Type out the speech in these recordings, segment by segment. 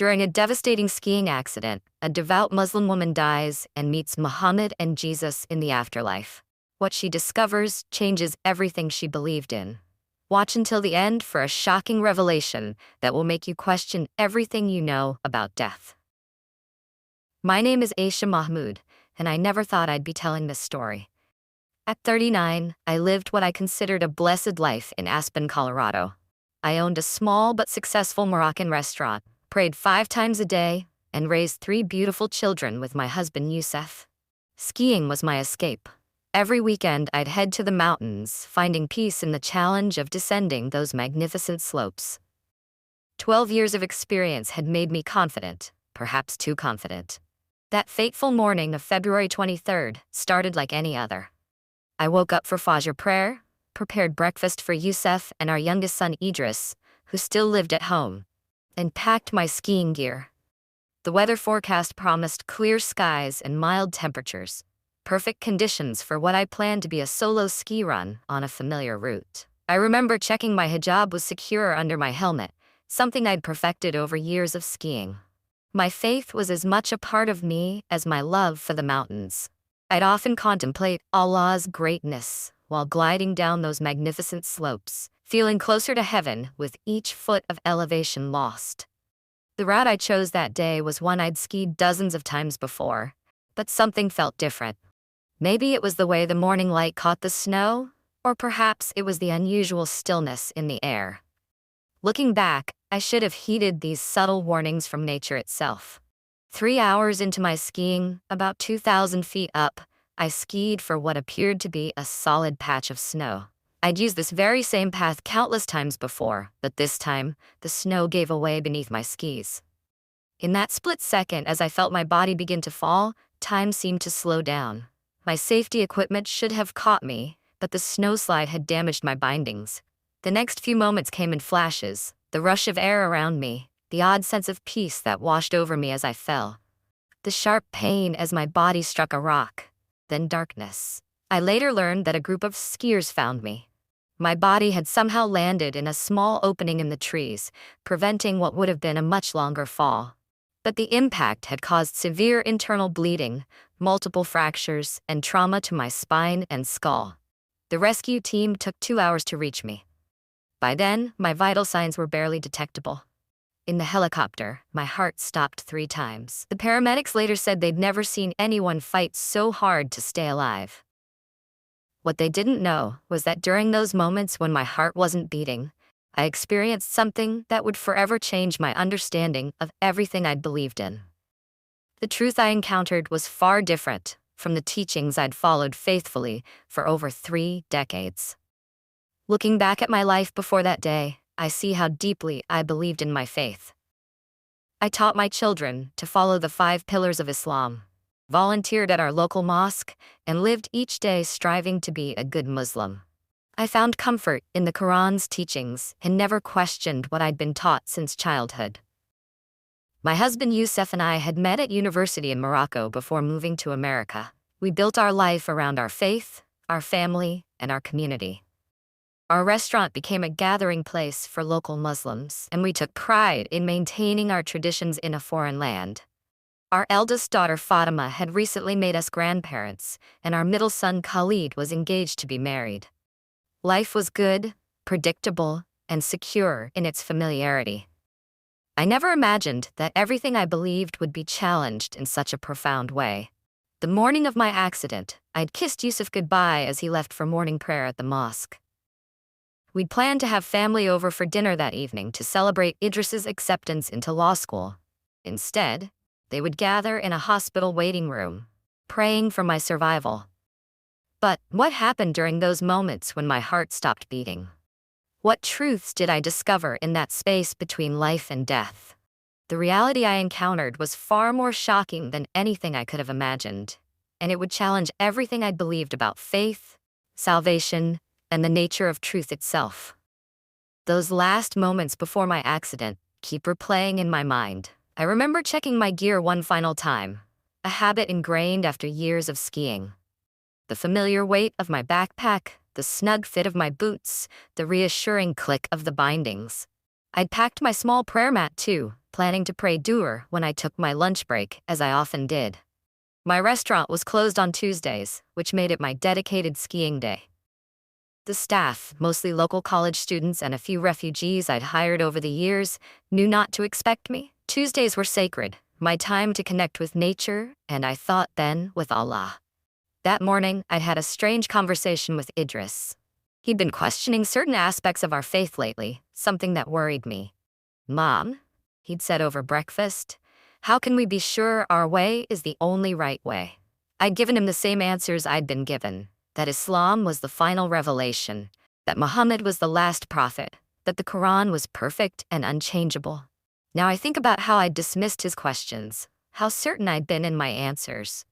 During a devastating skiing accident, a devout Muslim woman dies and meets Muhammad and Jesus in the afterlife. What she discovers changes everything she believed in. Watch until the end for a shocking revelation that will make you question everything you know about death. My name is Aisha Mahmood, and I never thought I'd be telling this story. At 39, I lived what I considered a blessed life in Aspen, Colorado. I owned a small but successful Moroccan restaurant, prayed 5 times a day, and raised 3 beautiful children with my husband Youssef. Skiing was my escape. Every weekend I'd head to the mountains, finding peace in the challenge of descending those magnificent slopes. 12 years of experience had made me confident, perhaps too confident. That fateful morning of February 23rd started like any other. I woke up for Fajr prayer, prepared breakfast for Youssef and our youngest son Idris, who still lived at home, and packed my skiing gear. The weather forecast promised clear skies and mild temperatures, perfect conditions for what I planned to be a solo ski run on a familiar route. I remember checking my hijab was secure under my helmet, something I'd perfected over years of skiing. My faith was as much a part of me as my love for the mountains. I'd often contemplate Allah's greatness while gliding down those magnificent slopes, feeling closer to heaven with each foot of elevation lost. The route I chose that day was one I'd skied dozens of times before, but something felt different. Maybe it was the way the morning light caught the snow, or perhaps it was the unusual stillness in the air. Looking back, I should have heeded these subtle warnings from nature itself. 3 hours into my skiing, about 2,000 feet up, I skied for what appeared to be a solid patch of snow. I'd used this very same path countless times before, but this time, the snow gave away beneath my skis. In that split second, as I felt my body begin to fall, time seemed to slow down. My safety equipment should have caught me, but the snowslide had damaged my bindings. The next few moments came in flashes, the rush of air around me, the odd sense of peace that washed over me as I fell. The sharp pain as my body struck a rock, then darkness. I later learned that a group of skiers found me. My body had somehow landed in a small opening in the trees, preventing what would have been a much longer fall. But the impact had caused severe internal bleeding, multiple fractures, and trauma to my spine and skull. The rescue team took 2 hours to reach me. By then, my vital signs were barely detectable. In the helicopter, my heart stopped 3 times. The paramedics later said they'd never seen anyone fight so hard to stay alive. What they didn't know was that during those moments when my heart wasn't beating, I experienced something that would forever change my understanding of everything I'd believed in. The truth I encountered was far different from the teachings I'd followed faithfully for over 3 decades. Looking back at my life before that day, I see how deeply I believed in my faith. I taught my children to follow the 5 pillars of Islam, volunteered at our local mosque, and lived each day striving to be a good Muslim. I found comfort in the Quran's teachings and never questioned what I'd been taught since childhood. My husband Youssef and I had met at university in Morocco before moving to America. We built our life around our faith, our family, and our community. Our restaurant became a gathering place for local Muslims, and we took pride in maintaining our traditions in a foreign land. Our eldest daughter Fatima had recently made us grandparents, and our middle son Khalid was engaged to be married. Life was good, predictable, and secure in its familiarity. I never imagined that everything I believed would be challenged in such a profound way. The morning of my accident, I'd kissed Youssef goodbye as he left for morning prayer at the mosque. We'd planned to have family over for dinner that evening to celebrate Idris's acceptance into law school. Instead, they would gather in a hospital waiting room, praying for my survival. But what happened during those moments when my heart stopped beating? What truths did I discover in that space between life and death? The reality I encountered was far more shocking than anything I could have imagined, and it would challenge everything I'd believed about faith, salvation, and the nature of truth itself. Those last moments before my accident keep replaying in my mind. I remember checking my gear one final time, a habit ingrained after years of skiing. The familiar weight of my backpack, the snug fit of my boots, the reassuring click of the bindings. I'd packed my small prayer mat too, planning to pray dur when I took my lunch break, as I often did. My restaurant was closed on Tuesdays, which made it my dedicated skiing day. The staff, mostly local college students and a few refugees I'd hired over the years, knew not to expect me. Tuesdays were sacred, my time to connect with nature, and I thought then with Allah. That morning, I'd had a strange conversation with Idris. He'd been questioning certain aspects of our faith lately, something that worried me. "Mom," he'd said over breakfast, "how can we be sure our way is the only right way?" I'd given him the same answers I'd been given, that Islam was the final revelation, that Muhammad was the last prophet, that the Quran was perfect and unchangeable. Now I think about how I'd dismissed his questions, how certain I'd been in my answers.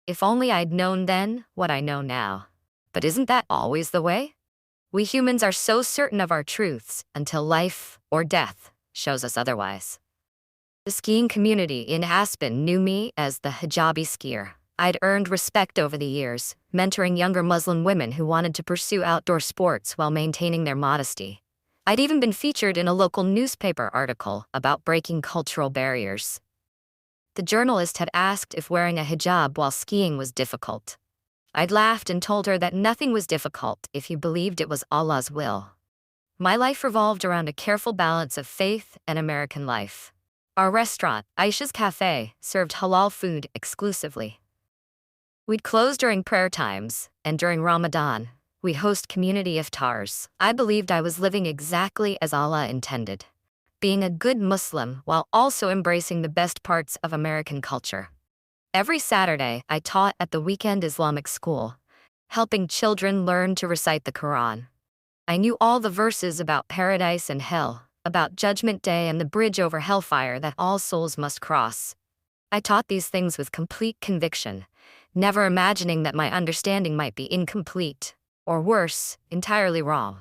If only I'd known then what I know now. But isn't that always the way? We humans are so certain of our truths until life or death shows us otherwise. The skiing community in Aspen knew me as the hijabi skier. I'd earned respect over the years, mentoring younger Muslim women who wanted to pursue outdoor sports while maintaining their modesty. I'd even been featured in a local newspaper article about breaking cultural barriers. The journalist had asked if wearing a hijab while skiing was difficult. I'd laughed and told her that nothing was difficult if you believed it was Allah's will. My life revolved around a careful balance of faith and American life. Our restaurant, Aisha's Cafe, served halal food exclusively. We'd close during prayer times, and during Ramadan, we'd host community iftars. I believed I was living exactly as Allah intended, being a good Muslim while also embracing the best parts of American culture. Every Saturday, I taught at the weekend Islamic school, helping children learn to recite the Quran. I knew all the verses about paradise and hell, about Judgment Day and the bridge over hellfire that all souls must cross. I taught these things with complete conviction, never imagining that my understanding might be incomplete, or worse, entirely wrong.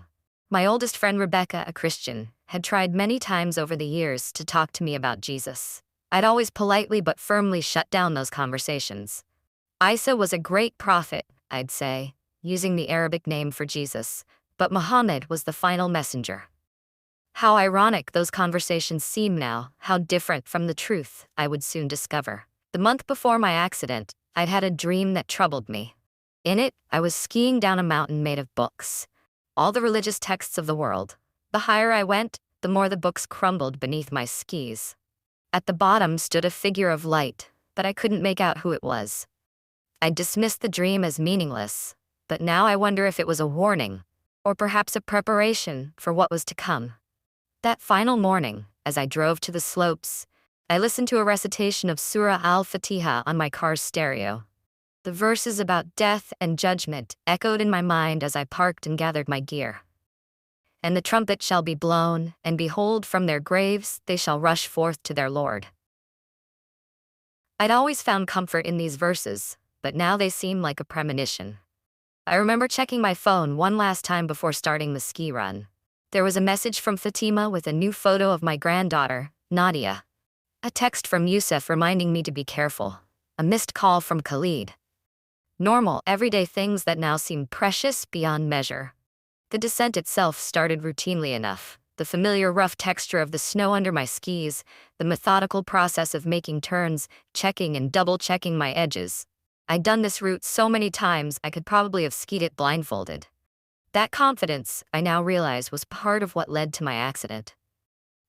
My oldest friend Rebecca, a Christian, had tried many times over the years to talk to me about Jesus. I'd always politely but firmly shut down those conversations. Isa was a great prophet, I'd say, using the Arabic name for Jesus, but Muhammad was the final messenger. How ironic those conversations seem now, how different from the truth I would soon discover. The month before my accident, I'd had a dream that troubled me. In it, I was skiing down a mountain made of books, all the religious texts of the world. The higher I went, the more the books crumbled beneath my skis. At the bottom stood a figure of light, but I couldn't make out who it was. I dismissed the dream as meaningless, but now I wonder if it was a warning, or perhaps a preparation for what was to come. That final morning, as I drove to the slopes, I listened to a recitation of Surah Al-Fatiha on my car's stereo. The verses about death and judgment echoed in my mind as I parked and gathered my gear. "And the trumpet shall be blown, and behold, from their graves they shall rush forth to their Lord." I'd always found comfort in these verses, but now they seem like a premonition. I remember checking my phone one last time before starting the ski run. There was a message from Fatima with a new photo of my granddaughter, Nadia. A text from Yusuf reminding me to be careful. A missed call from Khalid. Normal, everyday things that now seem precious beyond measure. The descent itself started routinely enough. The familiar rough texture of the snow under my skis, the methodical process of making turns, checking and double-checking my edges. I'd done this route so many times I could probably have skied it blindfolded. That confidence, I now realize, was part of what led to my accident.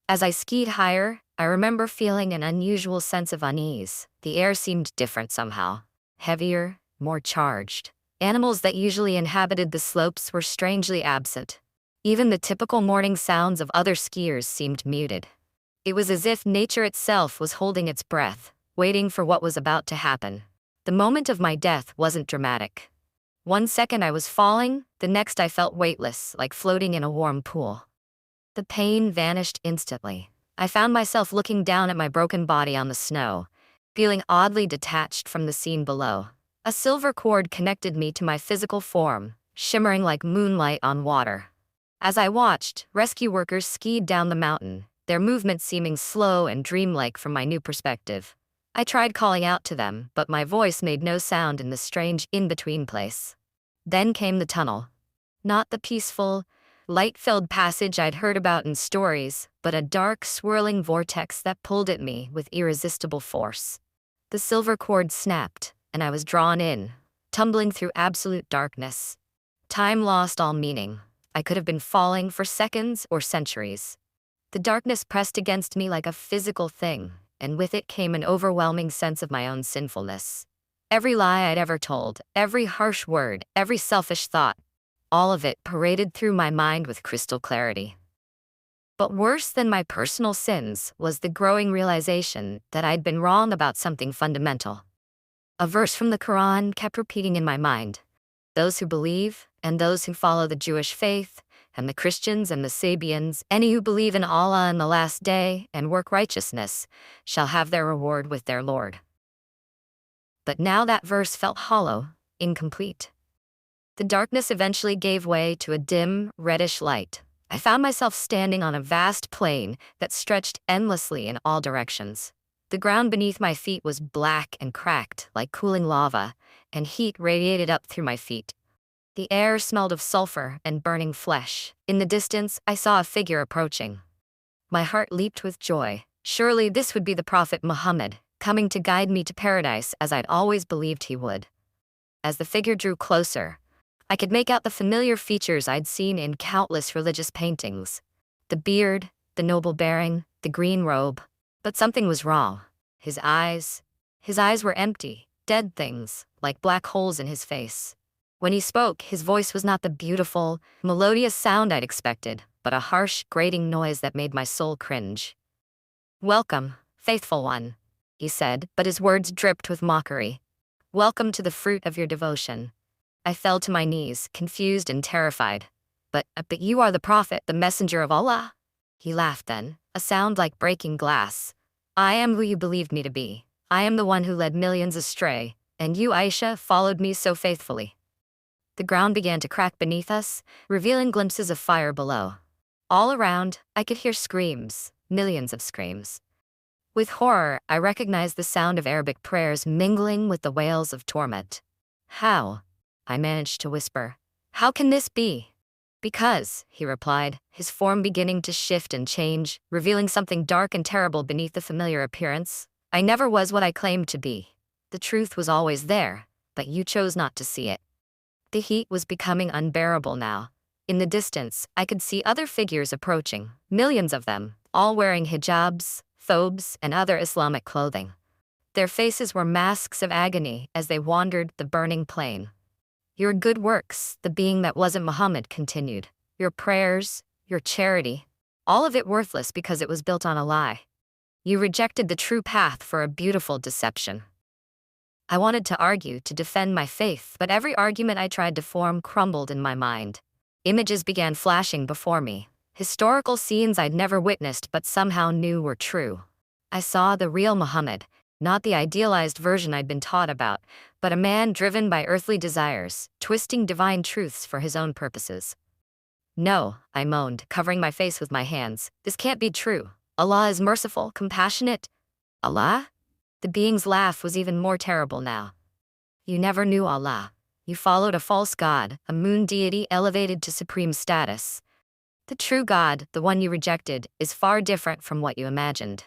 As I skied higher, I remember feeling an unusual sense of unease. The air seemed different somehow. Heavier, more charged. Animals that usually inhabited the slopes were strangely absent. Even the typical morning sounds of other skiers seemed muted. It was as if nature itself was holding its breath, waiting for what was about to happen. The moment of my death wasn't dramatic. One second I was falling, the next I felt weightless, like floating in a warm pool. The pain vanished instantly. I found myself looking down at my broken body on the snow, feeling oddly detached from the scene below. A silver cord connected me to my physical form, shimmering like moonlight on water. As I watched, rescue workers skied down the mountain, their movements seeming slow and dreamlike from my new perspective. I tried calling out to them, but my voice made no sound in the strange in-between place. Then came the tunnel. Not the peaceful, light-filled passage I'd heard about in stories, but a dark, swirling vortex that pulled at me with irresistible force. The silver cord snapped, and I was drawn in, tumbling through absolute darkness. Time lost all meaning. I could have been falling for seconds or centuries. The darkness pressed against me like a physical thing, and with it came an overwhelming sense of my own sinfulness. Every lie I'd ever told, every harsh word, every selfish thought, all of it paraded through my mind with crystal clarity. But worse than my personal sins was the growing realization that I'd been wrong about something fundamental. A verse from the Quran kept repeating in my mind. Those who believe, and those who follow the Jewish faith, and the Christians and the Sabians, any who believe in Allah and the last day and work righteousness, shall have their reward with their Lord. But now that verse felt hollow, incomplete. The darkness eventually gave way to a dim, reddish light. I found myself standing on a vast plain that stretched endlessly in all directions. The ground beneath my feet was black and cracked, like cooling lava, and heat radiated up through my feet. The air smelled of sulfur and burning flesh. In the distance, I saw a figure approaching. My heart leaped with joy. Surely this would be the Prophet Muhammad, coming to guide me to paradise as I'd always believed he would. As the figure drew closer, I could make out the familiar features I'd seen in countless religious paintings. The beard, the noble bearing, the green robe. But something was wrong. His eyes were empty, dead things, like black holes in his face. When he spoke, his voice was not the beautiful, melodious sound I'd expected, but a harsh, grating noise that made my soul cringe. "Welcome, faithful one," he said, but his words dripped with mockery. "Welcome to the fruit of your devotion." I fell to my knees, confused and terrified. But you are the prophet, the messenger of Allah?" He laughed then, a sound like breaking glass. "I am who you believed me to be. I am the one who led millions astray, and you, Aisha, followed me so faithfully." The ground began to crack beneath us, revealing glimpses of fire below. All around, I could hear screams, millions of screams. With horror, I recognized the sound of Arabic prayers mingling with the wails of torment. "How?" I managed to whisper. "How can this be?" "Because," he replied, his form beginning to shift and change, revealing something dark and terrible beneath the familiar appearance. "I never was what I claimed to be. The truth was always there, but you chose not to see it." The heat was becoming unbearable now. In the distance, I could see other figures approaching, millions of them, all wearing hijabs, thobes, and other Islamic clothing. Their faces were masks of agony as they wandered the burning plain. "Your good works," the being that wasn't Muhammad continued. "Your prayers, your charity, all of it worthless because it was built on a lie. You rejected the true path for a beautiful deception." I wanted to argue to defend my faith, but every argument I tried to form crumbled in my mind. Images began flashing before me, historical scenes I'd never witnessed but somehow knew were true. I saw the real Muhammad, not the idealized version I'd been taught about, but a man driven by earthly desires, twisting divine truths for his own purposes. "No," I moaned, covering my face with my hands. "This can't be true. Allah is merciful, compassionate." "Allah?" The being's laugh was even more terrible now. "You never knew Allah. You followed a false god, a moon deity elevated to supreme status. The true God, the one you rejected, is far different from what you imagined."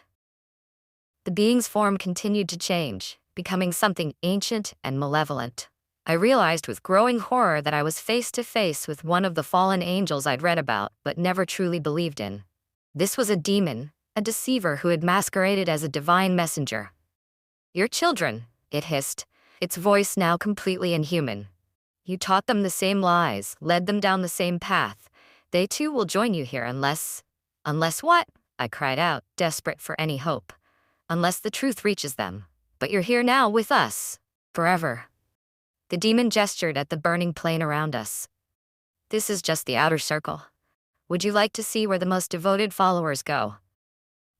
The being's form continued to change, becoming something ancient and malevolent. I realized with growing horror that I was face to face with one of the fallen angels I'd read about but never truly believed in. This was a demon, a deceiver who had masqueraded as a divine messenger. "Your children," it hissed, its voice now completely inhuman. "You taught them the same lies, led them down the same path. They too will join you here unless..." "Unless what?" I cried out, desperate for any hope. "Unless the truth reaches them. But you're here now with us. Forever." The demon gestured at the burning plain around us. "This is just the outer circle. Would you like to see where the most devoted followers go?"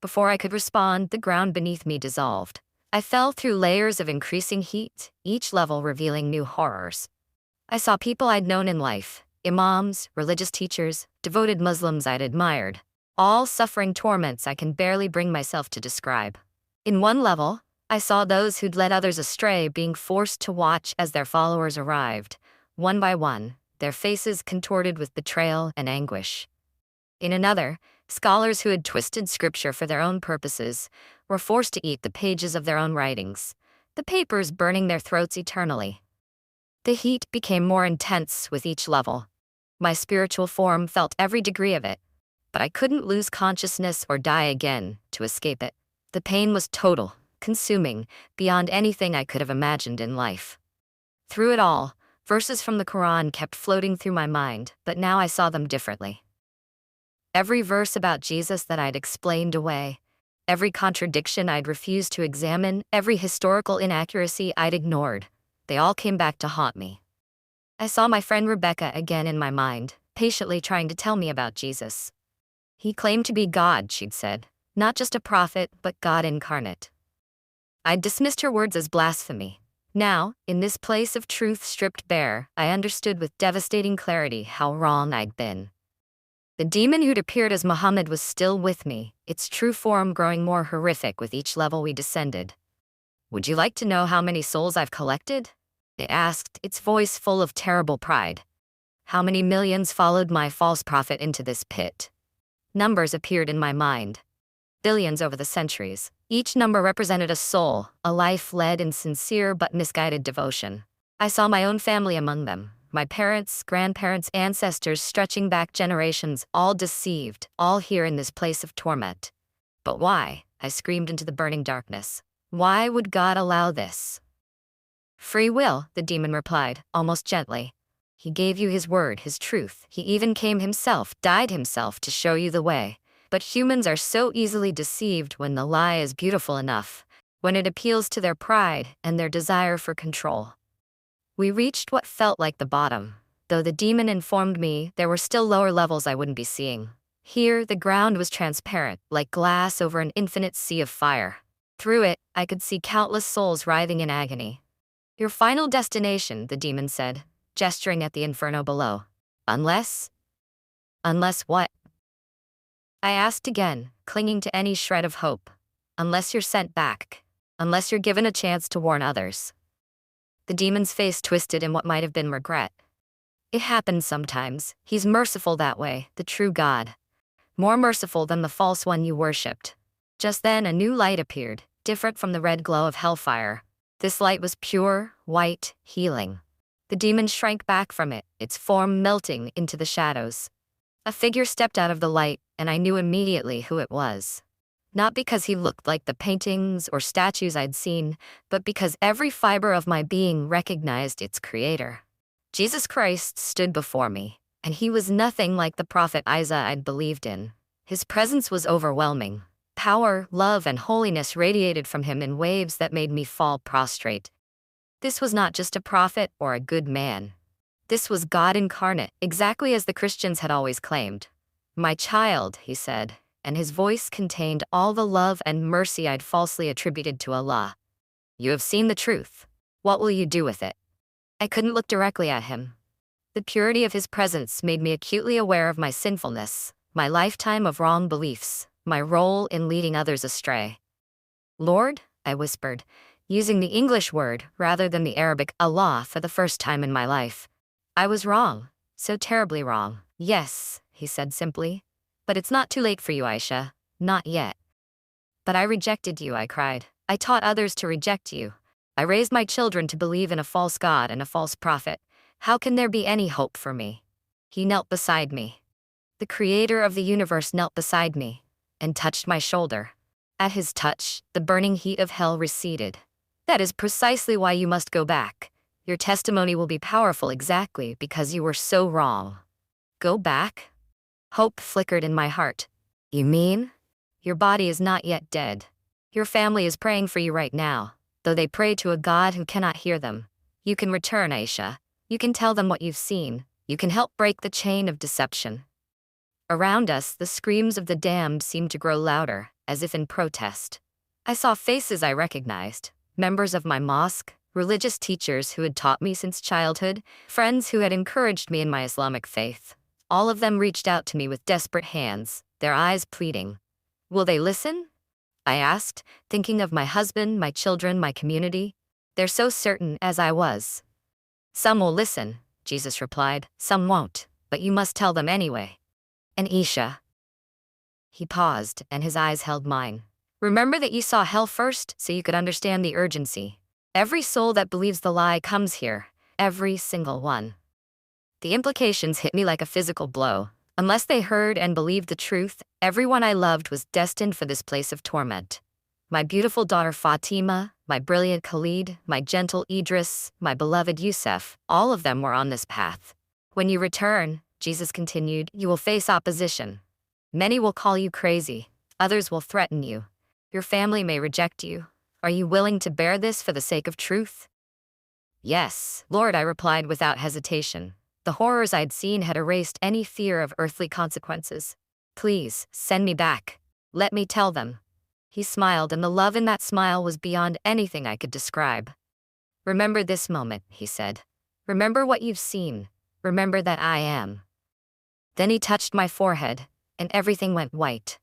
Before I could respond, the ground beneath me dissolved. I fell through layers of increasing heat, each level revealing new horrors. I saw people I'd known in life, imams, religious teachers, devoted Muslims I'd admired, all suffering torments I can barely bring myself to describe. In one level, I saw those who'd led others astray being forced to watch as their followers arrived, one by one, their faces contorted with betrayal and anguish. In another, scholars who had twisted scripture for their own purposes were forced to eat the pages of their own writings, the papers burning their throats eternally. The heat became more intense with each level. My spiritual form felt every degree of it, but I couldn't lose consciousness or die again to escape it. The pain was total, consuming, beyond anything I could have imagined in life. Through it all, verses from the Quran kept floating through my mind, but now I saw them differently. Every verse about Jesus that I'd explained away, every contradiction I'd refused to examine, every historical inaccuracy I'd ignored, they all came back to haunt me. I saw my friend Rebecca again in my mind, patiently trying to tell me about Jesus. He claimed to be God, she'd said, not just a prophet, but God incarnate. I'd dismissed her words as blasphemy. Now, in this place of truth stripped bare, I understood with devastating clarity how wrong I'd been. The demon who'd appeared as Muhammad was still with me, its true form growing more horrific with each level we descended. "Would you like to know how many souls I've collected?" it asked, its voice full of terrible pride. "How many millions followed my false prophet into this pit?" Numbers appeared in my mind. Billions over the centuries. Each number represented a soul, a life led in sincere but misguided devotion. I saw my own family among them, my parents, grandparents, ancestors stretching back generations, all deceived, all here in this place of torment. But why? I screamed into the burning darkness. Why would God allow this? "Free will," the demon replied, almost gently. "He gave you his word, his truth. He even came himself, died himself to show you the way. But humans are so easily deceived when the lie is beautiful enough, when it appeals to their pride and their desire for control." We reached what felt like the bottom. Though the demon informed me there were still lower levels I wouldn't be seeing. Here, the ground was transparent, like glass over an infinite sea of fire. Through it, I could see countless souls writhing in agony. "Your final destination," the demon said, gesturing at the inferno below. Unless what?" I asked again, clinging to any shred of hope. "Unless you're sent back. Unless you're given a chance to warn others." The demon's face twisted in what might have been regret. "It happens sometimes. He's merciful that way, the true God. More merciful than the false one you worshipped." Just then a new light appeared, different from the red glow of hellfire. This light was pure, white, healing. The demon shrank back from it, its form melting into the shadows. A figure stepped out of the light, and I knew immediately who it was. Not because he looked like the paintings or statues I'd seen, but because every fiber of my being recognized its creator. Jesus Christ stood before me, and he was nothing like the prophet Isaiah I'd believed in. His presence was overwhelming. Power, love, and holiness radiated from him in waves that made me fall prostrate. This was not just a prophet or a good man. This was God incarnate, exactly as the Christians had always claimed. "My child," he said, and his voice contained all the love and mercy I'd falsely attributed to Allah. "You have seen the truth. What will you do with it?" I couldn't look directly at him. The purity of his presence made me acutely aware of my sinfulness, my lifetime of wrong beliefs, my role in leading others astray. "Lord," I whispered, using the English word rather than the Arabic Allah for the first time in my life. "I was wrong, so terribly wrong." "Yes," he said simply, "but it's not too late for you, Aisha. Not yet." "But I rejected you," I cried. "I taught others to reject you. I raised my children to believe in a false God and a false prophet. How can there be any hope for me?" He knelt beside me. The creator of the universe knelt beside me and touched my shoulder. At his touch, the burning heat of hell receded. "That is precisely why you must go back. Your testimony will be powerful exactly because you were so wrong." "Go back?" Hope flickered in my heart. "You mean? Your body is not yet dead. Your family is praying for you right now, though they pray to a God who cannot hear them. You can return, Aisha. You can tell them what you've seen. You can help break the chain of deception." Around us, the screams of the damned seemed to grow louder, as if in protest. I saw faces I recognized, members of my mosque, religious teachers who had taught me since childhood, friends who had encouraged me in my Islamic faith. All of them reached out to me with desperate hands, their eyes pleading. "Will they listen?" I asked, thinking of my husband, my children, my community. "They're so certain as I was." "Some will listen," Jesus replied. Some won't, but you must tell them anyway. And Isha? He paused, and his eyes held mine. Remember that you saw hell first, so you could understand the urgency. Every soul that believes the lie comes here. Every single one. The implications hit me like a physical blow. Unless they heard and believed the truth, everyone I loved was destined for this place of torment. My beautiful daughter Fatima, my brilliant Khalid, my gentle Idris, my beloved Yusuf, all of them were on this path. When you return, Jesus continued, you will face opposition. Many will call you crazy. Others will threaten you. Your family may reject you. Are you willing to bear this for the sake of truth? Yes, Lord, I replied without hesitation. The horrors I'd seen had erased any fear of earthly consequences. Please, send me back. Let me tell them. He smiled, and the love in that smile was beyond anything I could describe. Remember this moment, he said. Remember what you've seen. Remember that I am. Then he touched my forehead, and everything went white.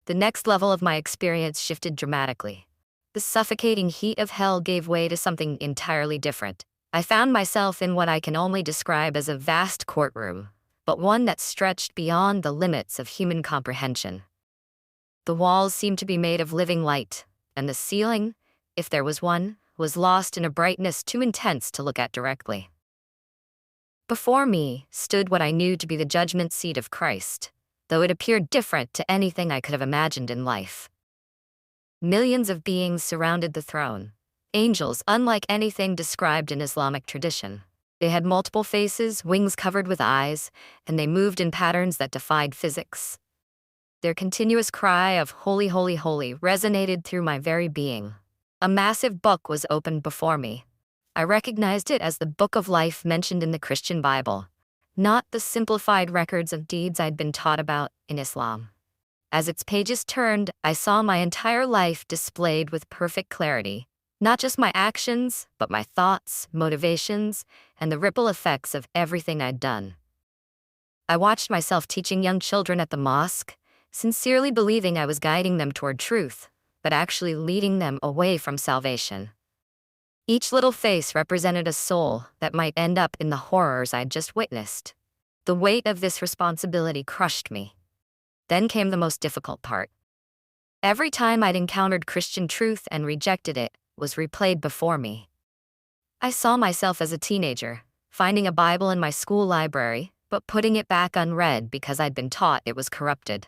The next level of my experience shifted dramatically. The suffocating heat of hell gave way to something entirely different. I found myself in what I can only describe as a vast courtroom, but one that stretched beyond the limits of human comprehension. The walls seemed to be made of living light, and the ceiling, if there was one, was lost in a brightness too intense to look at directly. Before me stood what I knew to be the judgment seat of Christ, though it appeared different to anything I could have imagined in life. Millions of beings surrounded the throne. Angels unlike anything described in Islamic tradition. They had multiple faces, wings covered with eyes, and they moved in patterns that defied physics. Their continuous cry of "Holy, holy, holy" resonated through my very being. A massive book was opened before me. I recognized it as the Book of Life mentioned in the Christian Bible, not the simplified records of deeds I'd been taught about in Islam. As its pages turned, I saw my entire life displayed with perfect clarity. Not just my actions, but my thoughts, motivations, and the ripple effects of everything I'd done. I watched myself teaching young children at the mosque, sincerely believing I was guiding them toward truth, but actually leading them away from salvation. Each little face represented a soul that might end up in the horrors I'd just witnessed. The weight of this responsibility crushed me. Then came the most difficult part. Every time I'd encountered Christian truth and rejected it, was replayed before me. I saw myself as a teenager, finding a Bible in my school library, but putting it back unread because I'd been taught it was corrupted.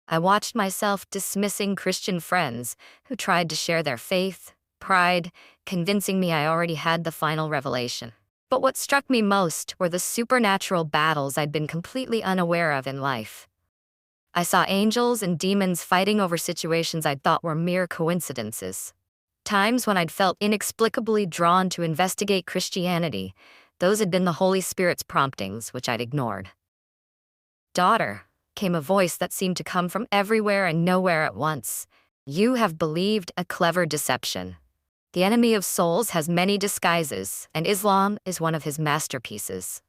I watched myself dismissing Christian friends who tried to share their faith, pride, convincing me I already had the final revelation. But what struck me most were the supernatural battles I'd been completely unaware of in life. I saw angels and demons fighting over situations I'd thought were mere coincidences. Times when I'd felt inexplicably drawn to investigate Christianity, those had been the Holy Spirit's promptings, which I'd ignored. Daughter, came a voice that seemed to come from everywhere and nowhere at once. You have believed a clever deception. The enemy of souls has many disguises, and Islam is one of his masterpieces.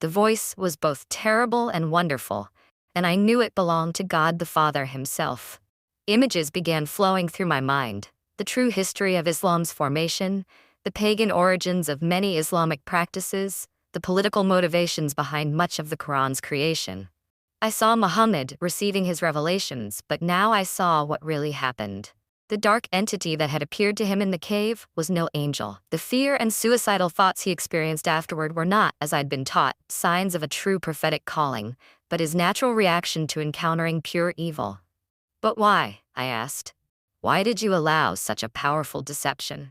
The voice was both terrible and wonderful, and I knew it belonged to God the Father himself. Images began flowing through my mind. The true history of Islam's formation, the pagan origins of many Islamic practices, the political motivations behind much of the Quran's creation. I saw Muhammad receiving his revelations, but now I saw what really happened. The dark entity that had appeared to him in the cave was no angel. The fear and suicidal thoughts he experienced afterward were not, as I'd been taught, signs of a true prophetic calling, but his natural reaction to encountering pure evil. But why? I asked. Why did you allow such a powerful deception?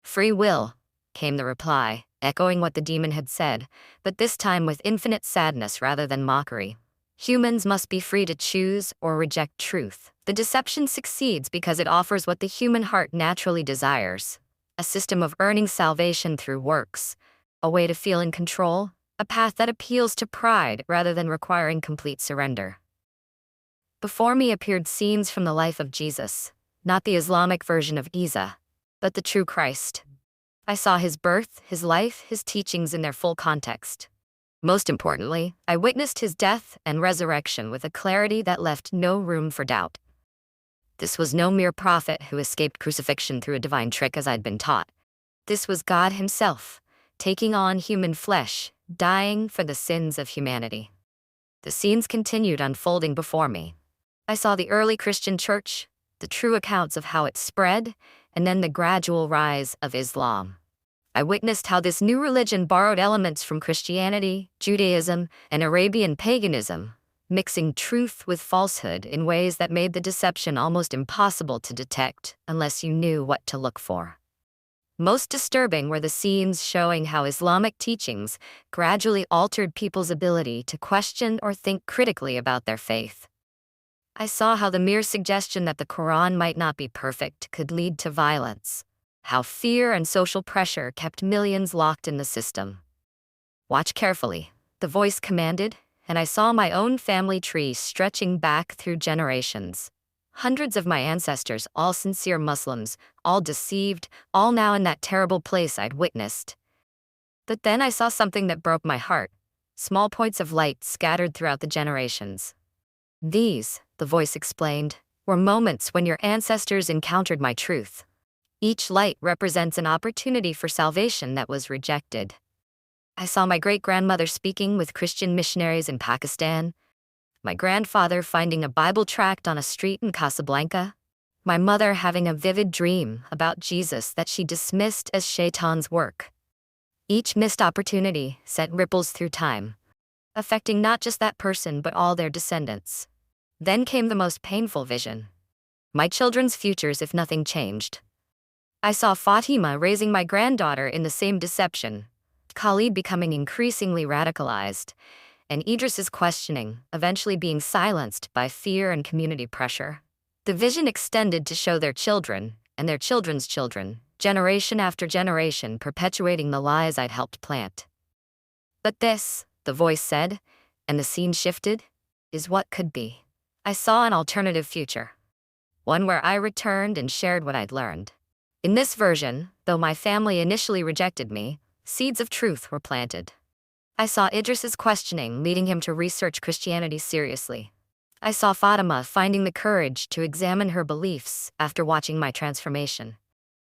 Free will, came the reply, echoing what the demon had said, but this time with infinite sadness rather than mockery. Humans must be free to choose or reject truth. The deception succeeds because it offers what the human heart naturally desires: a system of earning salvation through works, a way to feel in control, a path that appeals to pride rather than requiring complete surrender. Before me appeared scenes from the life of Jesus, not the Islamic version of Isa, but the true Christ. I saw his birth, his life, his teachings in their full context. Most importantly, I witnessed his death and resurrection with a clarity that left no room for doubt. This was no mere prophet who escaped crucifixion through a divine trick as I'd been taught. This was God himself, taking on human flesh, dying for the sins of humanity. The scenes continued unfolding before me. I saw the early Christian church, the true accounts of how it spread, and then the gradual rise of Islam. I witnessed how this new religion borrowed elements from Christianity, Judaism, and Arabian paganism, mixing truth with falsehood in ways that made the deception almost impossible to detect unless you knew what to look for. Most disturbing were the scenes showing how Islamic teachings gradually altered people's ability to question or think critically about their faith. I saw how the mere suggestion that the Quran might not be perfect could lead to violence, how fear and social pressure kept millions locked in the system. Watch carefully, the voice commanded, and I saw my own family tree stretching back through generations. Hundreds of my ancestors, all sincere Muslims, all deceived, all now in that terrible place I'd witnessed. But then I saw something that broke my heart, small points of light scattered throughout the generations. These, the voice explained, were moments when your ancestors encountered my truth. Each light represents an opportunity for salvation that was rejected. I saw my great-grandmother speaking with Christian missionaries in Pakistan, my grandfather finding a Bible tract on a street in Casablanca, my mother having a vivid dream about Jesus that she dismissed as Shaitan's work. Each missed opportunity sent ripples through time, affecting not just that person but all their descendants. Then came the most painful vision. My children's futures if nothing changed. I saw Fatima raising my granddaughter in the same deception, Khalid becoming increasingly radicalized, and Idris's questioning eventually being silenced by fear and community pressure. The vision extended to show their children, and their children's children, generation after generation perpetuating the lies I'd helped plant. But this, the voice said, and the scene shifted, is what could be. I saw an alternative future. One where I returned and shared what I'd learned. In this version, though my family initially rejected me, seeds of truth were planted. I saw Idris's questioning leading him to research Christianity seriously. I saw Fatima finding the courage to examine her beliefs after watching my transformation.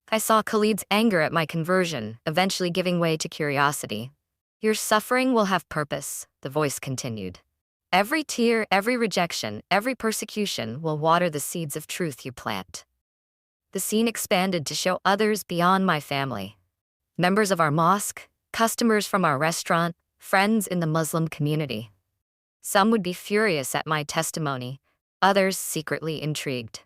I saw Khalid's anger at my conversion eventually giving way to curiosity. Your suffering will have purpose, the voice continued. Every tear, every rejection, every persecution will water the seeds of truth you plant. The scene expanded to show others beyond my family. Members of our mosque, customers from our restaurant, friends in the Muslim community. Some would be furious at my testimony, others secretly intrigued.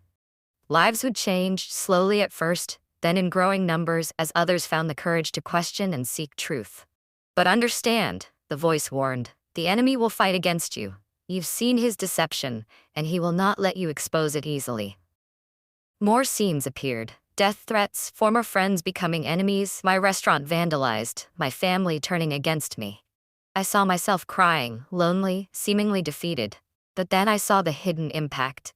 Lives would change, slowly at first, then in growing numbers as others found the courage to question and seek truth. But understand, the voice warned, the enemy will fight against you. You've seen his deception, and he will not let you expose it easily. More scenes appeared. Death threats, former friends becoming enemies, my restaurant vandalized, my family turning against me. I saw myself crying, lonely, seemingly defeated. But then I saw the hidden impact.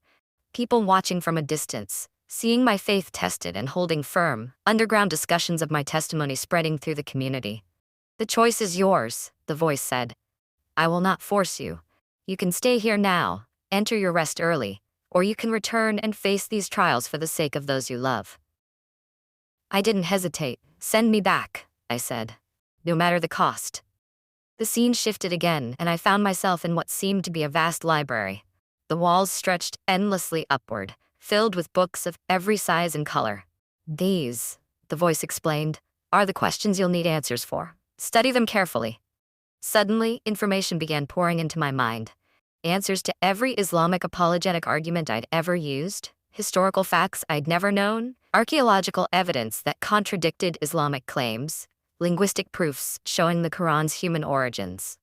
People watching from a distance, seeing my faith tested and holding firm, underground discussions of my testimony spreading through the community. The choice is yours, the voice said. I will not force you. You can stay here now, enter your rest early, or you can return and face these trials for the sake of those you love. I didn't hesitate. Send me back, I said. No matter the cost. The scene shifted again, and I found myself in what seemed to be a vast library. The walls stretched endlessly upward, filled with books of every size and color. These, the voice explained, are the questions you'll need answers for. Study them carefully. Suddenly, information began pouring into my mind. Answers to every Islamic apologetic argument I'd ever used, historical facts I'd never known, archaeological evidence that contradicted Islamic claims, linguistic proofs showing the Quran's human origins.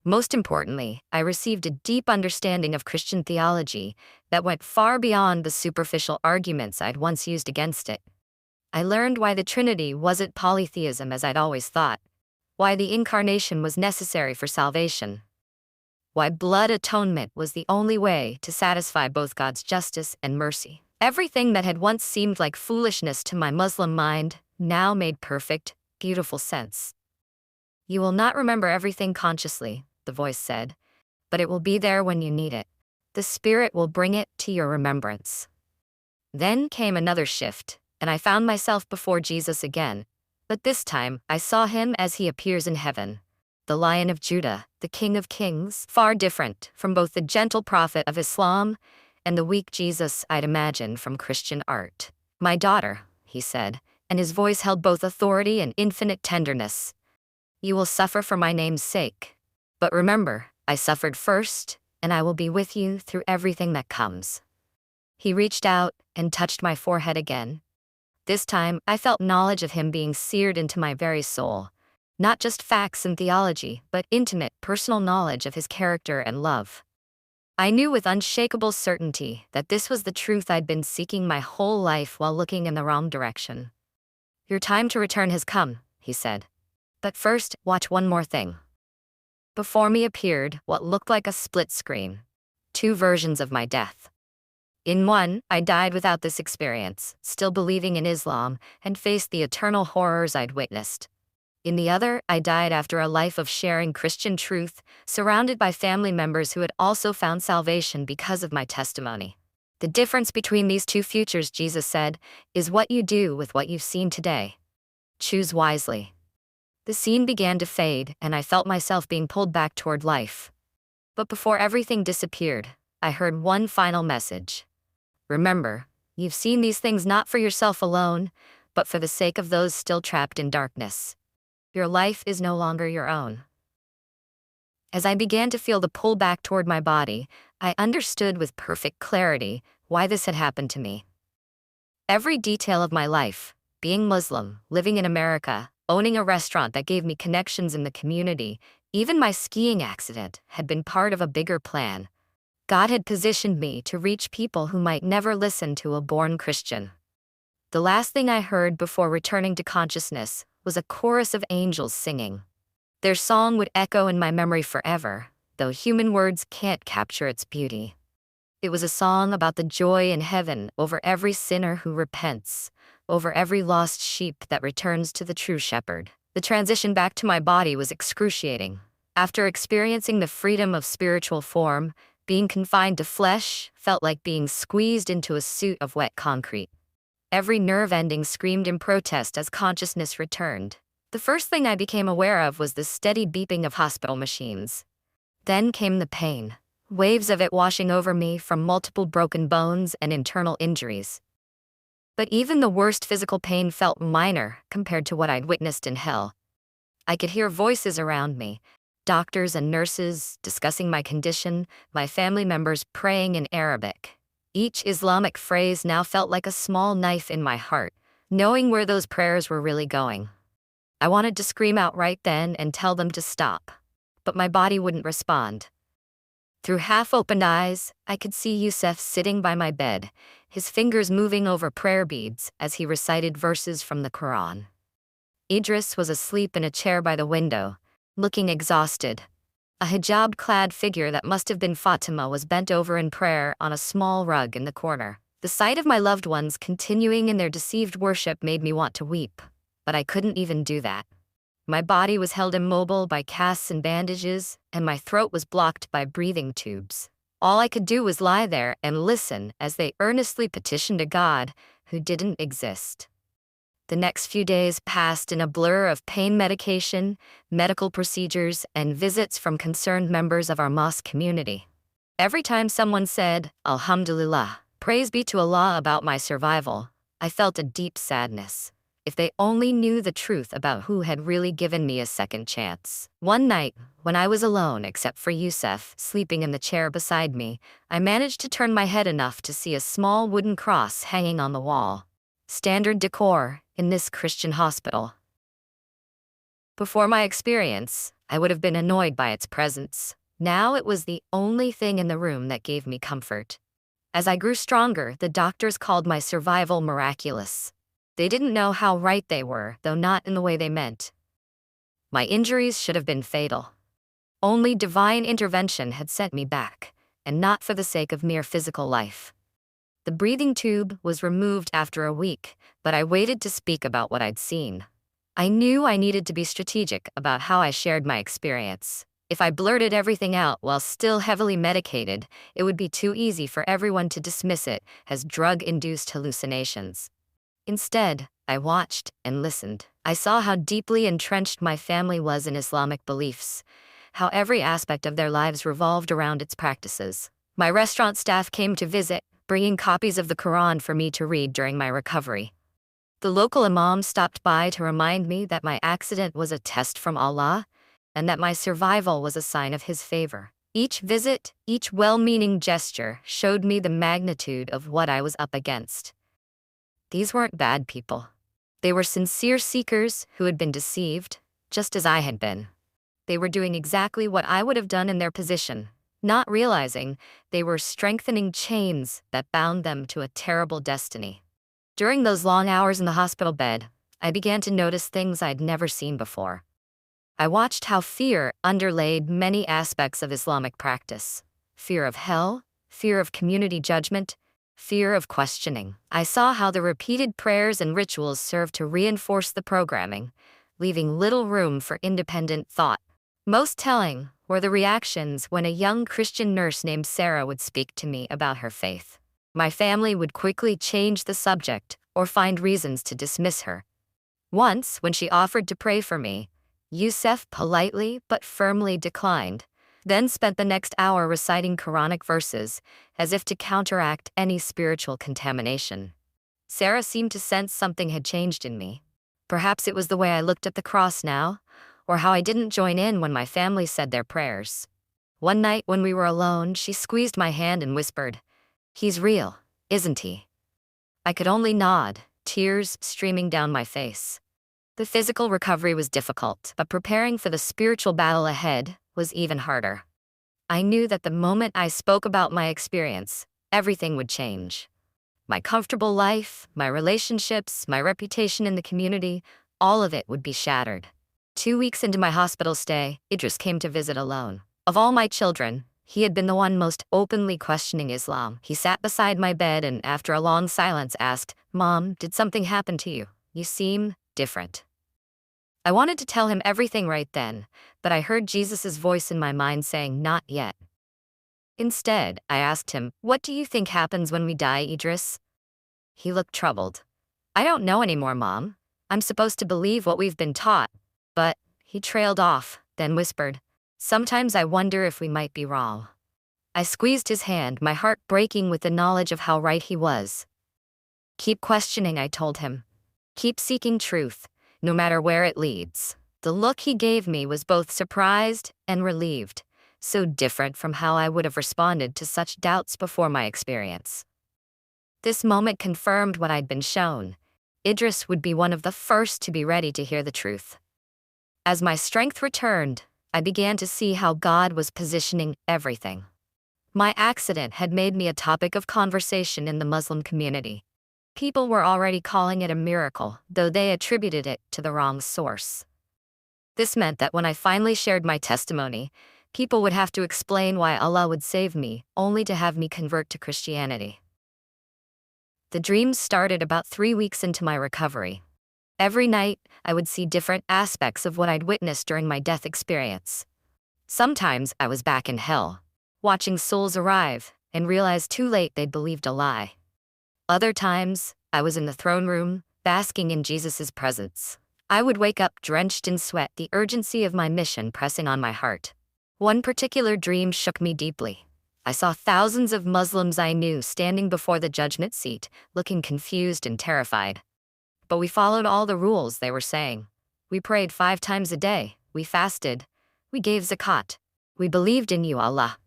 Most importantly, I received a deep understanding of Christian theology that went far beyond the superficial arguments I'd once used against it. I learned why the Trinity wasn't polytheism as I'd always thought, why the incarnation was necessary for salvation, why blood atonement was the only way to satisfy both God's justice and mercy. Everything that had once seemed like foolishness to my Muslim mind now made perfect, beautiful sense. You will not remember everything consciously, the voice said, but it will be there when you need it. The Spirit will bring it to your remembrance. Then came another shift, and I found myself before Jesus again, But this time, I saw him as he appears in heaven. The Lion of Judah, the King of Kings, far different from both the gentle prophet of Islam and the weak Jesus I'd imagined from Christian art. "My daughter," he said, and his voice held both authority and infinite tenderness. "You will suffer for my name's sake. But remember, I suffered first, and I will be with you through everything that comes." He reached out and touched my forehead again. This time, I felt knowledge of him being seared into my very soul. Not just facts and theology, but intimate, personal knowledge of his character and love. I knew with unshakable certainty that this was the truth I'd been seeking my whole life while looking in the wrong direction. "Your time to return has come," he said. "But first, watch one more thing." Before me appeared what looked like a split screen. Two versions of my death. In one, I died without this experience, still believing in Islam, and faced the eternal horrors I'd witnessed. In the other, I died after a life of sharing Christian truth, surrounded by family members who had also found salvation because of my testimony. The difference between these two futures, Jesus said, is what you do with what you've seen today. Choose wisely. The scene began to fade, and I felt myself being pulled back toward life. But before everything disappeared, I heard one final message. Remember, you've seen these things not for yourself alone, but for the sake of those still trapped in darkness. Your life is no longer your own. As I began to feel the pull back toward my body, I understood with perfect clarity why this had happened to me. Every detail of my life, being Muslim, living in America, owning a restaurant that gave me connections in the community, even my skiing accident, had been part of a bigger plan. God had positioned me to reach people who might never listen to a born Christian. The last thing I heard before returning to consciousness was a chorus of angels singing. Their song would echo in my memory forever, though human words can't capture its beauty. It was a song about the joy in heaven over every sinner who repents, over every lost sheep that returns to the true shepherd. The transition back to my body was excruciating. After experiencing the freedom of spiritual form, being confined to flesh felt like being squeezed into a suit of wet concrete. Every nerve ending screamed in protest as consciousness returned. The first thing I became aware of was the steady beeping of hospital machines. Then came the pain, waves of it washing over me from multiple broken bones and internal injuries. But even the worst physical pain felt minor compared to what I'd witnessed in hell. I could hear voices around me, doctors and nurses discussing my condition, my family members praying in Arabic. Each Islamic phrase now felt like a small knife in my heart, knowing where those prayers were really going. I wanted to scream out right then and tell them to stop, but my body wouldn't respond. Through half-opened eyes, I could see Yusuf sitting by my bed, his fingers moving over prayer beads as he recited verses from the Quran. Idris was asleep in a chair by the window, looking exhausted. A hijab-clad figure that must have been Fatima was bent over in prayer on a small rug in the corner. The sight of my loved ones continuing in their deceived worship made me want to weep, but I couldn't even do that. My body was held immobile by casts and bandages, and my throat was blocked by breathing tubes. All I could do was lie there and listen as they earnestly petitioned a God who didn't exist. The next few days passed in a blur of pain medication, medical procedures, and visits from concerned members of our mosque community. Every time someone said, "Alhamdulillah, praise be to Allah," about my survival, I felt a deep sadness. If they only knew the truth about who had really given me a second chance. One night, when I was alone except for Yusuf sleeping in the chair beside me, I managed to turn my head enough to see a small wooden cross hanging on the wall. Standard decor in this Christian hospital. Before my experience, I would have been annoyed by its presence. Now it was the only thing in the room that gave me comfort. As I grew stronger, the doctors called my survival miraculous. They didn't know how right they were, though not in the way they meant. My injuries should have been fatal. Only divine intervention had sent me back, and not for the sake of mere physical life. The breathing tube was removed after a week, but I waited to speak about what I'd seen. I knew I needed to be strategic about how I shared my experience. If I blurted everything out while still heavily medicated, it would be too easy for everyone to dismiss it as drug-induced hallucinations. Instead, I watched and listened. I saw how deeply entrenched my family was in Islamic beliefs, how every aspect of their lives revolved around its practices. My restaurant staff came to visit, bringing copies of the Quran for me to read during my recovery. The local imam stopped by to remind me that my accident was a test from Allah and that my survival was a sign of His favor. Each visit, each well-meaning gesture showed me the magnitude of what I was up against. These weren't bad people. They were sincere seekers who had been deceived, just as I had been. They were doing exactly what I would have done in their position, not realizing they were strengthening chains that bound them to a terrible destiny. During those long hours in the hospital bed, I began to notice things I'd never seen before. I watched how fear underlaid many aspects of Islamic practice. Fear of hell, fear of community judgment, fear of questioning. I saw how the repeated prayers and rituals served to reinforce the programming, leaving little room for independent thought. Most telling were the reactions when a young Christian nurse named Sarah would speak to me about her faith. My family would quickly change the subject or find reasons to dismiss her. Once, when she offered to pray for me, Yusuf politely but firmly declined, then spent the next hour reciting Quranic verses as if to counteract any spiritual contamination. Sarah seemed to sense something had changed in me. Perhaps it was the way I looked at the cross now, or how I didn't join in when my family said their prayers. One night when we were alone, she squeezed my hand and whispered, "He's real, isn't he?" I could only nod, tears streaming down my face. The physical recovery was difficult, but preparing for the spiritual battle ahead was even harder. I knew that the moment I spoke about my experience, everything would change. My comfortable life, my relationships, my reputation in the community, all of it would be shattered. 2 weeks into my hospital stay, Idris came to visit alone. Of all my children, he had been the one most openly questioning Islam. He sat beside my bed and, after a long silence, asked, "Mom, did something happen to you? You seem different." I wanted to tell him everything right then, but I heard Jesus' voice in my mind saying, "Not yet." Instead, I asked him, "What do you think happens when we die, Idris?" He looked troubled. "I don't know anymore, Mom. I'm supposed to believe what we've been taught." But he trailed off, then whispered, "Sometimes I wonder if we might be wrong." I squeezed his hand, my heart breaking with the knowledge of how right he was. "Keep questioning," I told him. "Keep seeking truth, no matter where it leads." The look he gave me was both surprised and relieved, so different from how I would have responded to such doubts before my experience. This moment confirmed what I'd been shown. Idris would be one of the first to be ready to hear the truth. As my strength returned, I began to see how God was positioning everything. My accident had made me a topic of conversation in the Muslim community. People were already calling it a miracle, though they attributed it to the wrong source. This meant that when I finally shared my testimony, people would have to explain why Allah would save me, only to have me convert to Christianity. The dreams started about 3 weeks into my recovery. Every night, I would see different aspects of what I'd witnessed during my death experience. Sometimes I was back in hell, watching souls arrive, and realized too late they'd believed a lie. Other times, I was in the throne room, basking in Jesus' presence. I would wake up drenched in sweat, the urgency of my mission pressing on my heart. One particular dream shook me deeply. I saw thousands of Muslims I knew standing before the judgment seat, looking confused and terrified. But we followed all the rules, they were saying. We prayed 5 times a day, we fasted, we gave zakat, we believed in you, Allah.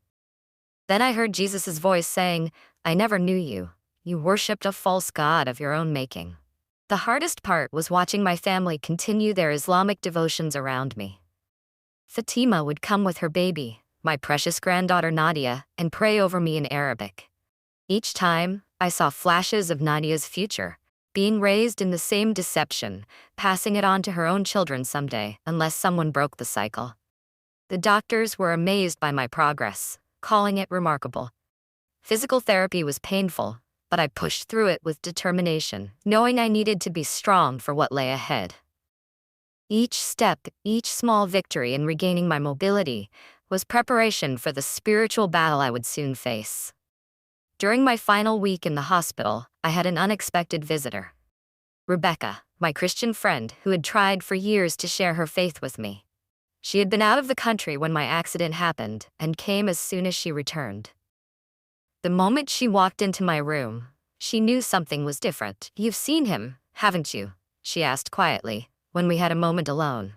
Then I heard Jesus' voice saying, "I never knew you. You worshipped a false god of your own making." The hardest part was watching my family continue their Islamic devotions around me. Fatima would come with her baby, my precious granddaughter Nadia, and pray over me in Arabic. Each time, I saw flashes of Nadia's future, being raised in the same deception, passing it on to her own children someday, unless someone broke the cycle. The doctors were amazed by my progress, calling it remarkable. Physical therapy was painful, but I pushed through it with determination, knowing I needed to be strong for what lay ahead. Each step, each small victory in regaining my mobility, was preparation for the spiritual battle I would soon face. During my final week in the hospital, I had an unexpected visitor. Rebecca, my Christian friend who had tried for years to share her faith with me. She had been out of the country when my accident happened and came as soon as she returned. The moment she walked into my room, she knew something was different. "You've seen him, haven't you?" she asked quietly, when we had a moment alone.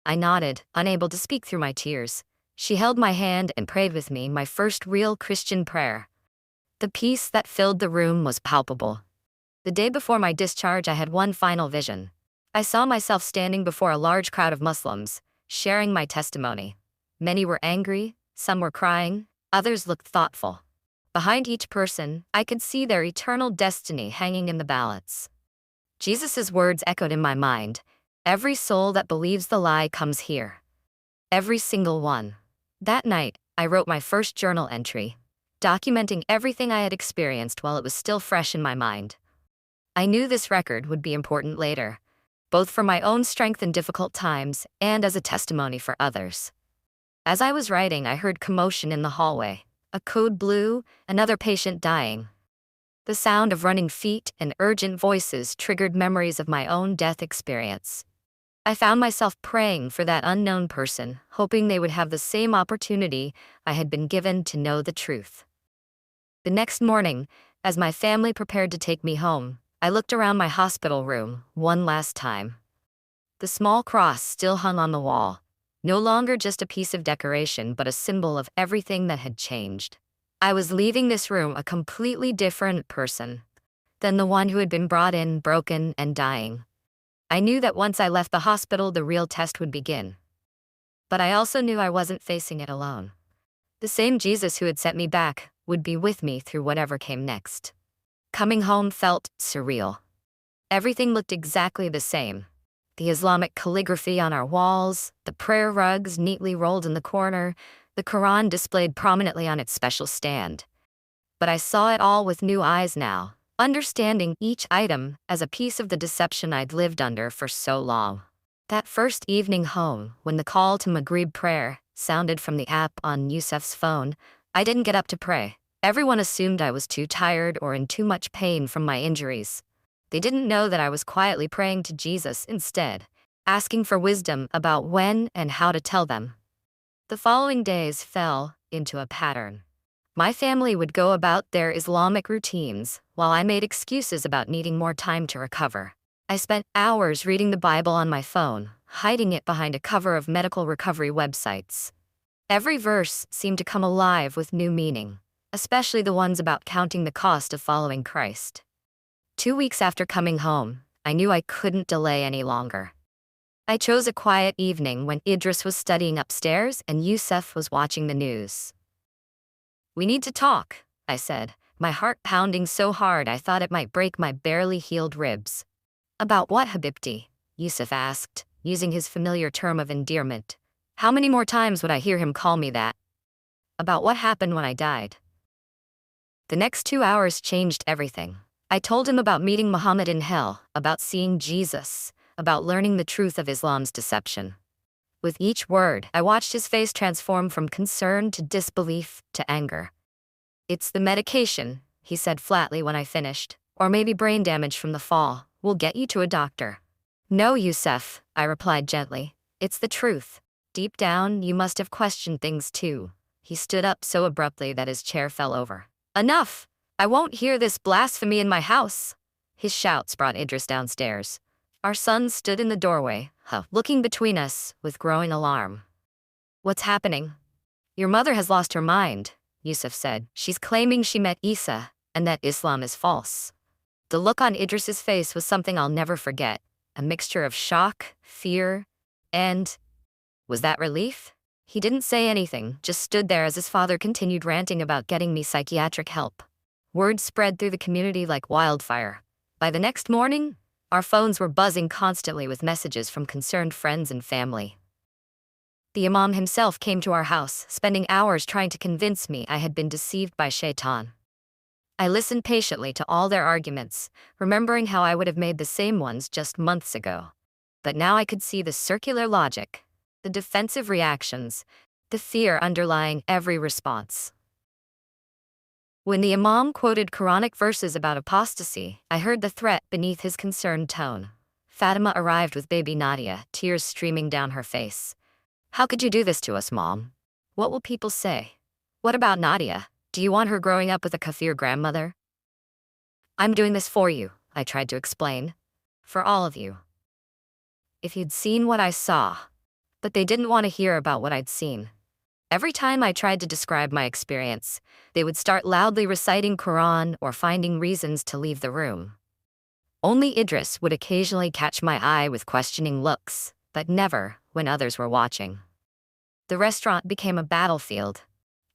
I nodded, unable to speak through my tears. She held my hand and prayed with me, my first real Christian prayer. The peace that filled the room was palpable. The day before my discharge, I had one final vision. I saw myself standing before a large crowd of Muslims, sharing my testimony. Many were angry, some were crying, others looked thoughtful. Behind each person, I could see their eternal destiny hanging in the balance. Jesus' words echoed in my mind. Every soul that believes the lie comes here. Every single one. That night, I wrote my first journal entry, documenting everything I had experienced while it was still fresh in my mind. I knew this record would be important later, both for my own strength in difficult times and as a testimony for others. As I was writing, I heard commotion in the hallway. A code blew, another patient dying. The sound of running feet and urgent voices triggered memories of my own death experience. I found myself praying for that unknown person, hoping they would have the same opportunity I had been given to know the truth. The next morning, as my family prepared to take me home, I looked around my hospital room one last time. The small cross still hung on the wall, no longer just a piece of decoration but a symbol of everything that had changed. I was leaving this room a completely different person than the one who had been brought in broken and dying. I knew that once I left the hospital, the real test would begin. But I also knew I wasn't facing it alone. The same Jesus who had sent me back would be with me through whatever came next. Coming home felt surreal. Everything looked exactly the same. The Islamic calligraphy on our walls, the prayer rugs neatly rolled in the corner, the Quran displayed prominently on its special stand. But I saw it all with new eyes now, understanding each item as a piece of the deception I'd lived under for so long. That first evening home, when the call to Maghrib prayer sounded from the app on Yusuf's phone, I didn't get up to pray. Everyone assumed I was too tired or in too much pain from my injuries. They didn't know that I was quietly praying to Jesus instead, asking for wisdom about when and how to tell them. The following days fell into a pattern. My family would go about their Islamic routines, while I made excuses about needing more time to recover. I spent hours reading the Bible on my phone, hiding it behind a cover of medical recovery websites. Every verse seemed to come alive with new meaning, especially the ones about counting the cost of following Christ. 2 weeks after coming home, I knew I couldn't delay any longer. I chose a quiet evening when Idris was studying upstairs and Yusuf was watching the news. "We need to talk," I said, my heart pounding so hard I thought it might break my barely healed ribs. "About what, Habibti?" Yusuf asked, using his familiar term of endearment. How many more times would I hear him call me that? "About what happened when I died." The next 2 hours changed everything. I told him about meeting Muhammad in hell, about seeing Jesus, about learning the truth of Islam's deception. With each word, I watched his face transform from concern to disbelief to anger. "It's the medication," he said flatly when I finished, "or maybe brain damage from the fall. We'll get you to a doctor." "No, Yusuf," I replied gently. "It's the truth. Deep down, you must have questioned things too." He stood up so abruptly that his chair fell over. "Enough! I won't hear this blasphemy in my house." His shouts brought Idris downstairs. Our son stood in the doorway, looking between us with growing alarm. "What's happening?" "Your mother has lost her mind," Yusuf said. "She's claiming she met Isa, and that Islam is false." The look on Idris's face was something I'll never forget, a mixture of shock, fear, and... was that relief? He didn't say anything, just stood there as his father continued ranting about getting me psychiatric help. Word spread through the community like wildfire. By the next morning, our phones were buzzing constantly with messages from concerned friends and family. The imam himself came to our house, spending hours trying to convince me I had been deceived by Shaitan. I listened patiently to all their arguments, remembering how I would have made the same ones just months ago. But now I could see the circular logic, the defensive reactions, the fear underlying every response. When the imam quoted Quranic verses about apostasy, I heard the threat beneath his concerned tone. Fatima arrived with baby Nadia, tears streaming down her face. How could you do this to us, Mom? What will people say? What about Nadia? Do you want her growing up with a kafir grandmother? I'm doing this for you, I tried to explain. For all of you. If you'd seen what I saw. But they didn't want to hear about what I'd seen. Every time I tried to describe my experience, they would start loudly reciting Quran or finding reasons to leave the room. Only Idris would occasionally catch my eye with questioning looks, but never when others were watching. The restaurant became a battlefield.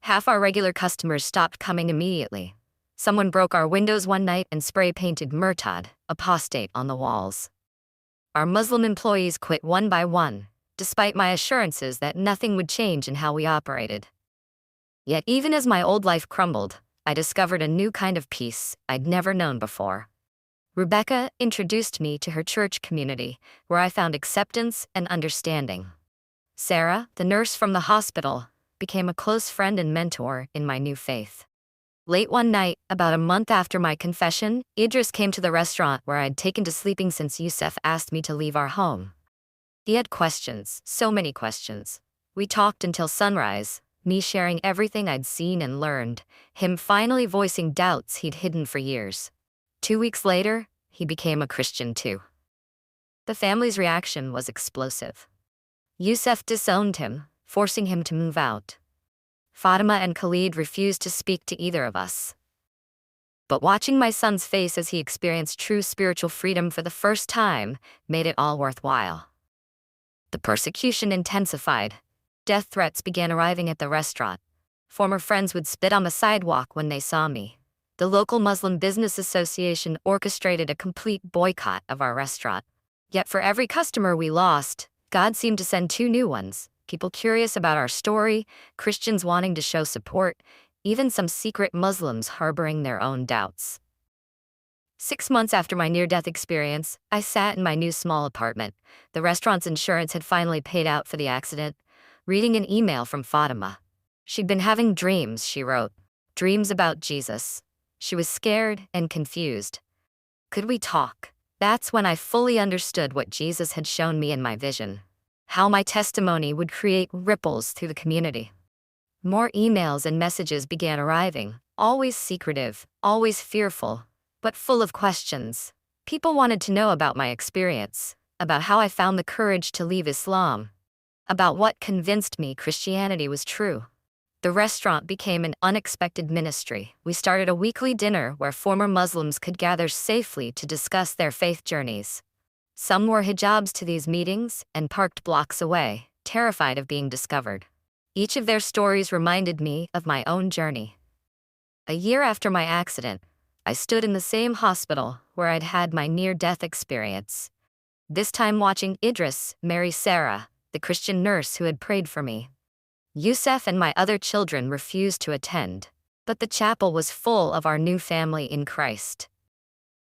Half our regular customers stopped coming immediately. Someone broke our windows one night and spray-painted Murtad, apostate, on the walls. Our Muslim employees quit one by one, despite my assurances that nothing would change in how we operated. Yet even as my old life crumbled, I discovered a new kind of peace I'd never known before. Rebecca introduced me to her church community, where I found acceptance and understanding. Sarah, the nurse from the hospital, became a close friend and mentor in my new faith. Late one night, about a month after my confession, Idris came to the restaurant where I'd taken to sleeping since Yusuf asked me to leave our home. He had questions, so many questions. We talked until sunrise, me sharing everything I'd seen and learned, him finally voicing doubts he'd hidden for years. 2 weeks later, he became a Christian too. The family's reaction was explosive. Yusuf disowned him, forcing him to move out. Fatima and Khalid refused to speak to either of us. But watching my son's face as he experienced true spiritual freedom for the first time made it all worthwhile. The persecution intensified. Death threats began arriving at the restaurant. Former friends would spit on the sidewalk when they saw me. The local Muslim Business Association orchestrated a complete boycott of our restaurant. Yet for every customer we lost, God seemed to send 2 new ones. People curious about our story, Christians wanting to show support, even some secret Muslims harboring their own doubts. 6 months after my near-death experience, I sat in my new small apartment. The restaurant's insurance had finally paid out for the accident, reading an email from Fatima. She'd been having dreams, she wrote. Dreams about Jesus. She was scared and confused. Could we talk? That's when I fully understood what Jesus had shown me in my vision. How my testimony would create ripples through the community. More emails and messages began arriving, always secretive, always fearful, but full of questions. People wanted to know about my experience, about how I found the courage to leave Islam, about what convinced me Christianity was true. The restaurant became an unexpected ministry. We started a weekly dinner where former Muslims could gather safely to discuss their faith journeys. Some wore hijabs to these meetings and parked blocks away, terrified of being discovered. Each of their stories reminded me of my own journey. A year after my accident, I stood in the same hospital where I'd had my near-death experience. This time watching Idris marry Sarah, the Christian nurse who had prayed for me. Yusuf and my other children refused to attend, but the chapel was full of our new family in Christ.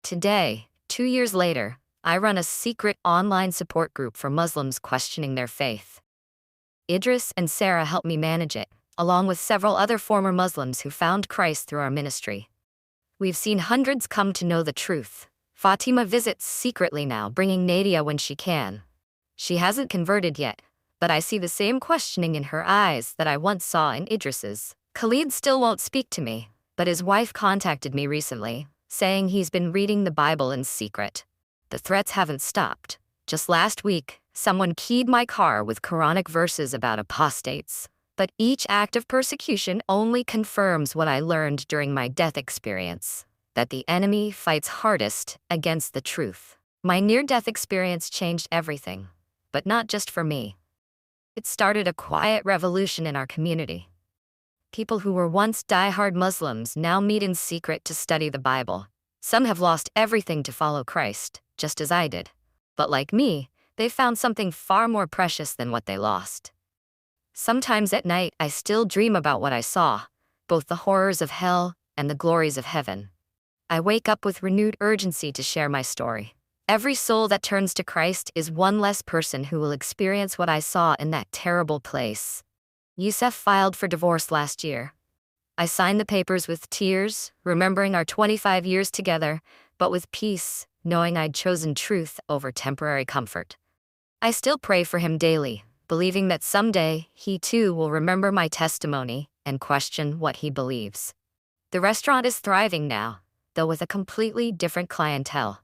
Today, 2 years later, I run a secret online support group for Muslims questioning their faith. Idris and Sarah help me manage it, along with several other former Muslims who found Christ through our ministry. We've seen hundreds come to know the truth. Fatima visits secretly now, bringing Nadia when she can. She hasn't converted yet, but I see the same questioning in her eyes that I once saw in Idris's. Khalid still won't speak to me, but his wife contacted me recently, saying he's been reading the Bible in secret. The threats haven't stopped. Just last week, someone keyed my car with Quranic verses about apostates. But each act of persecution only confirms what I learned during my death experience, that the enemy fights hardest against the truth. My near-death experience changed everything, but not just for me. It started a quiet revolution in our community. People who were once die-hard Muslims now meet in secret to study the Bible. Some have lost everything to follow Christ, just as I did. But like me, they found something far more precious than what they lost. Sometimes at night I still dream about what I saw, both the horrors of hell and the glories of heaven. I wake up with renewed urgency to share my story. Every soul that turns to Christ is one less person who will experience what I saw in that terrible place. Yusuf filed for divorce last year. I signed the papers with tears, remembering our 25 years together, but with peace, knowing I'd chosen truth over temporary comfort. I still pray for him daily, believing that someday he too will remember my testimony and question what he believes. The restaurant is thriving now, though with a completely different clientele.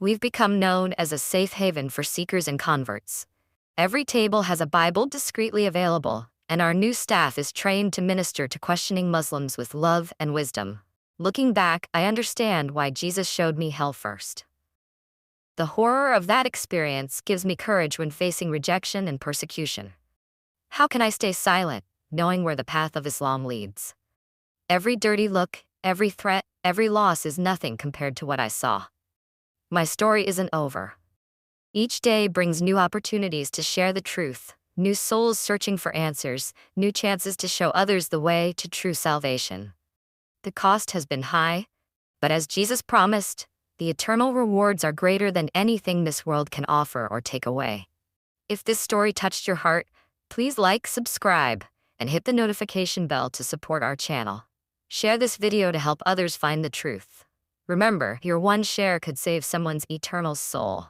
We've become known as a safe haven for seekers and converts. Every table has a Bible discreetly available, and our new staff is trained to minister to questioning Muslims with love and wisdom. Looking back, I understand why Jesus showed me hell first. The horror of that experience gives me courage when facing rejection and persecution. How can I stay silent, knowing where the path of Islam leads? Every dirty look, every threat, every loss is nothing compared to what I saw. My story isn't over. Each day brings new opportunities to share the truth, new souls searching for answers, new chances to show others the way to true salvation. The cost has been high, but as Jesus promised, the eternal rewards are greater than anything this world can offer or take away. If this story touched your heart, please like, subscribe, and hit the notification bell to support our channel. Share this video to help others find the truth. Remember, your one share could save someone's eternal soul.